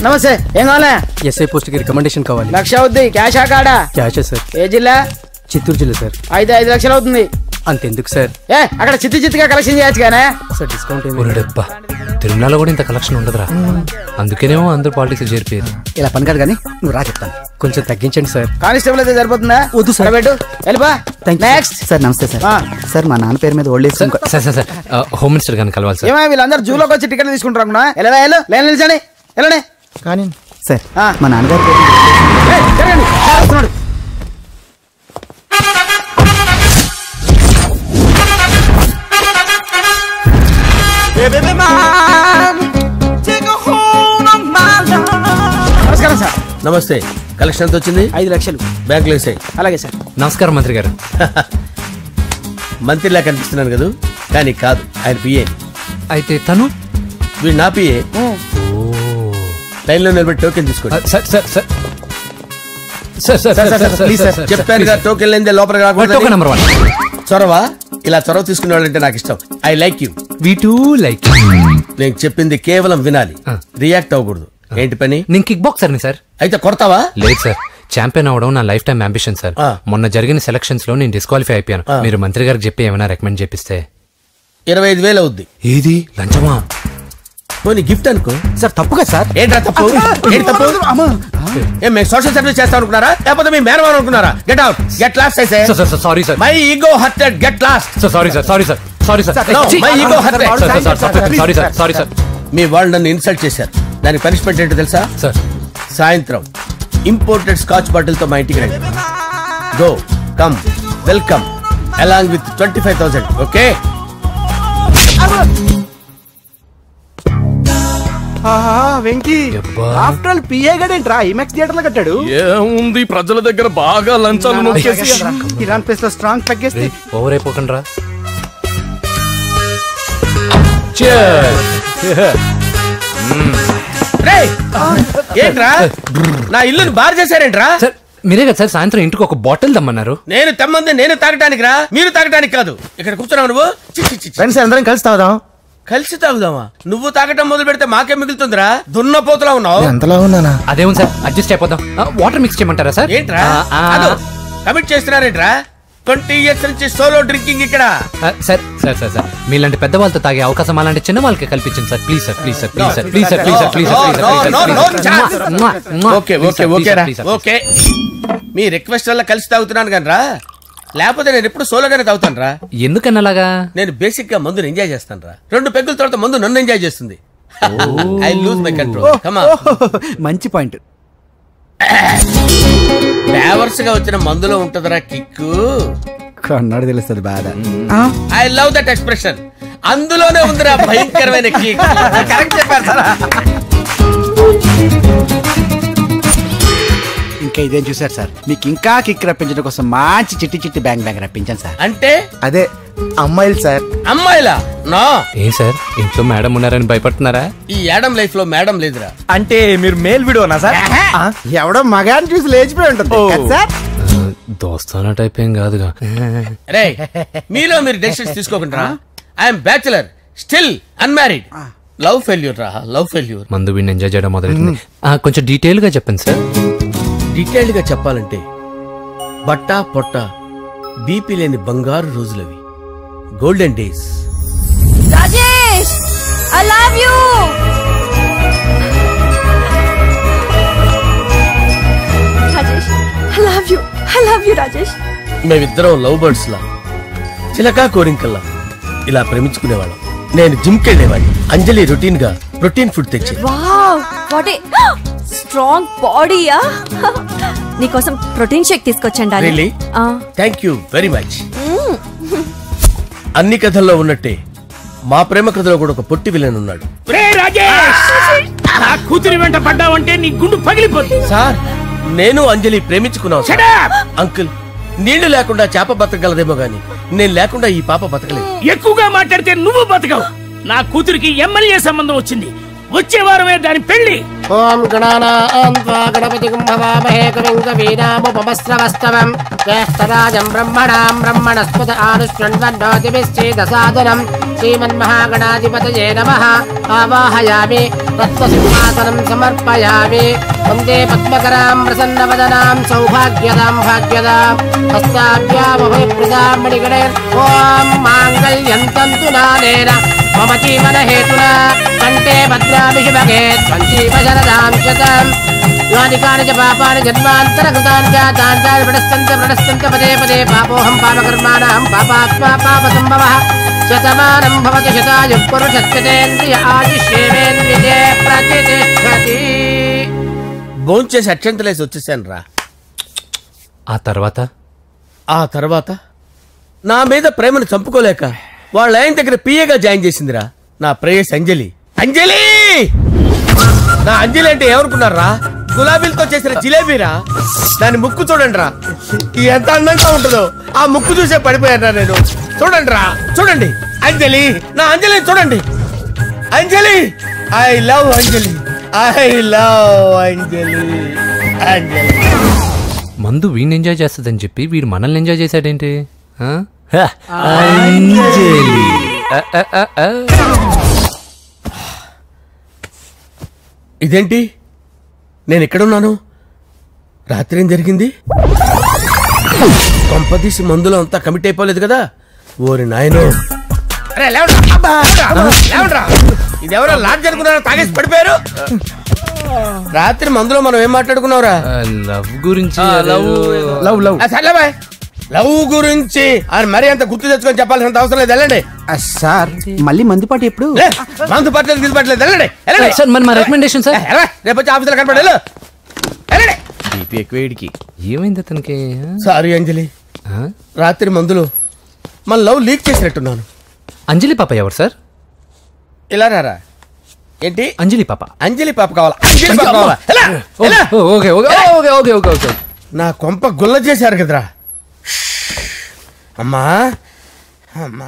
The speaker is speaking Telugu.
నమస్తే. ఏం కావాలా? ఎస్ఐ పోస్ట్ కి రికమెండేషన్ కావాలి. 1,00,000 అవుద్ది. క్యాషా కాడా? క్యాషే సార్. ఏ జిల్లా? చిత్తూరు జిల్లా సార్. అయితే 5 లక్షలు అవుతుంది. అంతెందుకు సార్? అక్కడ చిత్తుగా కలెక్షన్ చేయొచ్చు కానీ సార్ డిస్కౌంట్ డబ్బా తిరుమలలో కూడా ఇంత కలెక్షన్ ఉండదురా. అందుకేనేమో అందరూ పాలిటిక్స్ చేరిపోయారు. ఇలా పని కాదు కానీ నువ్వు రా చెప్తాను. కొంచెం తగ్గించండి సార్. కానిస్టేబుల్ అయితే సరిపోతుందా? వద్దు సార్. పెట్టు వెళ్ళిపా. Next sir. నమస్తే సార్. సార్ మా నాన్న పేరు మీద old age sir sir home minister గారిని కలవాలి సార్. ఏమో వీళ్ళందరూ జూలోకి వచ్చి టికెట్ తీసుకుంటారు అనుకున్నా. లైన్ నిలిచండి. వెళ్ళండి కానీ సార్ మా నాన్నగారు వస్తున్నాడు. నమస్కారం సార్. నమస్తే. కలెక్షన్ ఎంత వచ్చింది? 5 లక్షలు. బ్యాంకులో వేసాయి. అలాగే సార్. నమస్కారం మంత్రి గారు. మంత్రిలా కనిపిస్తున్నాను కదా, కానీ కాదు, ఆయన పిఏ. అయితే తను వీడు నా పిఏ. లైన్ లో నిలబెట్టి టోకెన్ తీసుకోండి. చెప్పాను కదా, టోకెన్ లేదే లోపలికి రాకూడదు. నెంబర్ 1 చొరవ. ఇలా చొరవ తీసుకునే వాళ్ళంటే నాకు ఇష్టం. I like you. We two like. నేను చెప్పింది కేవలం వినాలి, రియాక్ట్ అవ్వకూడదు. ఏంటి పని? నేను కిక్ బాక్సర్ని సార్. అయితే కొడతావా? లేదు సార్, ఛాంపియన్ అవడం నా లైఫ్ టైం అంబిషన్ సార్. మొన్న జరిగిన సెలక్షన్స్ లో నేను డిస్క్వాలిఫై అయిపోయాను. మీరు మంత్రి గారికి చెప్పి ఏమైనా రికమెండ్ చేపిస్తే. 25,000 అవుద్ది. ఏది లంచమా? పోనీ గిఫ్ట్ అనుకో. సార్ తప్పుగా సార్. ఏంట్రా తప్పు? ఏంటి తప్పు? ఏం మేము సోషల్ సర్వీస్ చేస్తాం అనుకున్నారా, లేకపోతే మీ మేనమాన్ అనుకున్నారా? Get out, get lost. అయితే sorry sir, my ego hurted, get lost. Sorry sir, sorry sir, sorry sir, my ego hurted. Sorry sir, sorry sir. మీ వాళ్ళు నన్ను ఇన్సల్ట్ చేశారు. దానికి పనిష్మెంట్ ఏంటో తెలుసా? సార్ సాయంత్రం ఇంపోర్టెడ్ స్కాచ్ బాటిల్ తో మా ఇంటికి రండి. Go come welcome along with 25,000. Okay? Venky after all PA గడేంట్రా ఇమెక్స్ థియేటర్ లో కట్టాడు. ఏముంది, ప్రజల దగ్గర బాగా లంచాలు నొక్కేసి ఇరాన్ ప్లేస్ లో స్ట్రాంగ్ తగ్గేస్తే ఓవర్ అయిపోకండి రా. ఏంట్రా నా ఇల్లుని బార్ చేశారేంట్రా? సార్ మీరే కదా సార్ సాయంత్రం ఇంటికి ఒక బాటిల్ దమ్మన్నారు. నేను తెమ్మంది నేను తాగటానికి రా, మీరు తాగటానికి కాదు. ఇక్కడ కూర్చున్నావు నువ్వు. ఫ్రెండ్స్ అందరం కలిసి తాగుదాం. కలిసి తాగుదామా? నువ్వు తాగటం మొదలు పెడితే మాకే మిగులుతుందిరా. దున్నపోతులా ఉన్నావు. ఎంతలా ఉన్నానా? అదేమో సార్, అడ్జస్ట్ అయిపోదాం. వాటర్ మిక్స్ చేయమంటారా సార్? ఏంట్రా కమిట్ చేస్తున్నారేంట్రా? 20 years నుంచి సోలో డ్రింకింగ్ ఇక్కడ. సార్ సార్ సార్ సార్ మీలాంటి పెద్ద వాళ్ళతో తాగే అవకాశం అలాంటి చిన్న వాళ్ళకి కల్పించండి sir. Please sir, please sir, please sir, please sir, please sir, please sir. Okay okay okay రా, ఓకే. మీ రిక్వెస్ట్ వల్ల కలిసి తాగుతున్నాను కానీ రా, లేకపోతే నేను ఎప్పుడు సోలోగానే తాగుతాను రా. ఎందుకన్నా అలాగా? నేను బేసిక్ గా మందుని ఎంజాయ్ చేస్తాను రా. 2 పెగ్గుల తర్వాత మందు నన్ను ఎంజాయ్ చేస్తుంది. I lose my control. Come on. మంచి పాయింట్. ఫ్లేవర్స్ గా వచ్చిన మందులో ఉంటదరా కిక్కు. కన్నాడు తెలుస్తుంది బాధ. I love that expression. అందులోనే ఉందిరా భయంకరమైన కిక్. కరెక్ట్ చెప్పారు సార్. ఇంకా ఇదేం చూసారు సార్, మీకు ఇంకా కిక్ రప్పించడం కోసం మంచి చిట్టి చిట్టి బ్యాంగ్ బ్యాంగ్ రప్పించాను సార్. అంటే అదే అమ్మాయిలు సార్. అమ్మాయిలా? నా ఏం సార్ ఇంట్లో మేడం ఉన్నారని భయపడుతున్నారా? ఈ యాడమ్ లైఫ్ లో మేడం లేదురా. అంటే మీరు మేల్ వీడియోనా సార్? ఎవడో మగాన్ని చూసి లేచిపోయి ఉంటుంది సార్. దోస్తానా టైప్ ఏం కాదుగా. రే మీలో మీరు డెసిషన్స్ తీసుకోకుండా. I'm bachelor, still unmarried. Love failure రా, లవ్ ఫెయిల్యూర్. మందు వీడిని ఎంజాయ్ చేయడం మొదలైంది. కొంచెం డీటెయిల్ గా చెప్పండి సార్. డీటెయిల్డ్ గా చెప్పాలంటే బట్టా పొట్ట బీపీ లేని బంగారు రోజులవి, golden days. Rajesh I love you. Rajesh I love you, I love you Rajesh. మేమిద్దరం లవ్ బర్డ్స్ లా, చిలకా కోరింకల్లా ఇలా ప్రేమించుకునేవాళ్ళం. నేను జిమ్ కెళ్ళేవాడిని. అంజలి రొటీన్ గా ప్రోటీన్ ఫుడ్ తెచ్చి. వావ్ వాట్ ఏ స్ట్రాంగ్ బాడీయా. నీకోసం ప్రోటీన్ షేక్ తీసుకొచ్చండి. Really? Thank you very much. అన్ని కథల్లో ఉన్నట్టే మా ప్రేమ కథలో కూడా ఒక పొట్టి విలన్ ఉన్నాడు. కూతురి వెంట పడ్డావంటే నీ గుండు పగిలిపోతుంది. సార్ నేను అంజలి ప్రేమించుకున్నాను. అంకుల్ నీళ్లు లేకుండా చేప బతకగలదేమో గాని నేను లేకుండా ఈ పాప బతకలేదు. ఎక్కువగా మాట్లాడితే నువ్వు బతకవు. నా కూతురికి ఎమ్మెల్యే సంబంధం వచ్చింది. వచ్చే వారమే దాని పెళ్లి. ఓం గణానాం త్వా గణపతిం భవామహే కవిం కవీనాముపమస్రవస్తవం జ్యేష్ఠరాజం బ్రహ్మణాం బ్రహ్మణస్పత ఆనుష్ణ్వన్నోతిభిశ్చేదసాదనం శ్రీమన్మహాగణాధిపతయే నమః. ఆవాహయామి తత్వసింహాసనం సమర్పయామి. వందే పద్మకరాం ప్రసన్నవదనాం సౌభాగ్యదాం భాగ్యదాం హస్తాభ్యామభయప్రదాం మణిగణైర్. ఓం మాంగళ్యం తంతు నానేన మమ జీవన హేతునా కంటే భద్రామి శుభగే త్వంజీవ శరదాం శతం. యాని కాని చ పాపాని జన్మాంతరకృతాని చ తాని ప్రణశ్యంత పదే పదే పాపోహం పాపకర్మాణం పాపాత్మా పాపసంభవః. శతమానం భవతి శతాయుః పురుషస్యేంద్రియ ఆయుష్యేంద్రియే ప్రతిష్టతి. భోంచేసి అక్షంతలేసి వచ్చేసాను రా. ఆ తర్వాత నా మీద ప్రేమను చంపుకోలేక వాళ్ళ ఆయన దగ్గర పిఏగా జాయిన్ చేసిందిరా నా ప్రేయస్ అంజలి. అంజలి నా అంజలి అంటే ఏమనుకున్నారా? గులాబీలతో చేసిన జిలేబీరా. దాని ముక్కు చూడండి రా, ఎంత అందంగా ఉంటుందో. ఆ ముక్కు చూసే పడిపోయారా నేను. చూడండి రా, చూడండి అంజలి, నా అంజలి చూడండి. Anjali, I love Anjali, I love Anjali. Anjali మందు వీడిని ఎంజాయ్ చేస్తుందని చెప్పి వీడు మనల్ని ఎంజాయ్ చేశాడేంటి? ఆ? ఇదేంటి నేను ఎక్కడున్నాను? రాత్రి ఏం జరిగింది? కొంపదీసి మందులో అంతా కమిట్ అయిపోలేదు కదా? ఓరి నాయనో, ఇదెవరో లాడ్జ్ అనుకున్నారా? తాగేసి పడిపోయారు. రాత్రి మందులో మనం ఏం మాట్లాడుకున్నావురా? లవ్ గురించి. సర్లే బాయ్, లవ్ గురించి అని మరీ అంత గుర్తు తెచ్చుకొని చెప్పాల్సినంత అవసరం లేదు. వెళ్ళండి సార్ మళ్ళీ మందుపాటి ఎప్పుడు? మందు పట్టలేదు గిల్లు పట్టలేదు. వెళ్ళండి వెళ్ళండి సార్ మన రికమెండేషన్ సార్. రేపు వచ్చి ఆఫీసులో కనపడి వెళ్ళండి. బీపీ ఎక్కువేడికి. ఏమైంది అతనికి? సారీ అంజలి, రాత్రి మందులో మన లవ్ లీక్ చేసినట్టున్నాను. అంజలి పాప ఎవరు సార్? ఇలా రారా. ఏంటి అంజలి పాప? అంజలి పాప కావాలా? అంజలి పాప కావాలా? Okay okay okay okay okay okay. నా కొంప గుల్ల చేశారు కదరా. అమ్మా అమ్మా.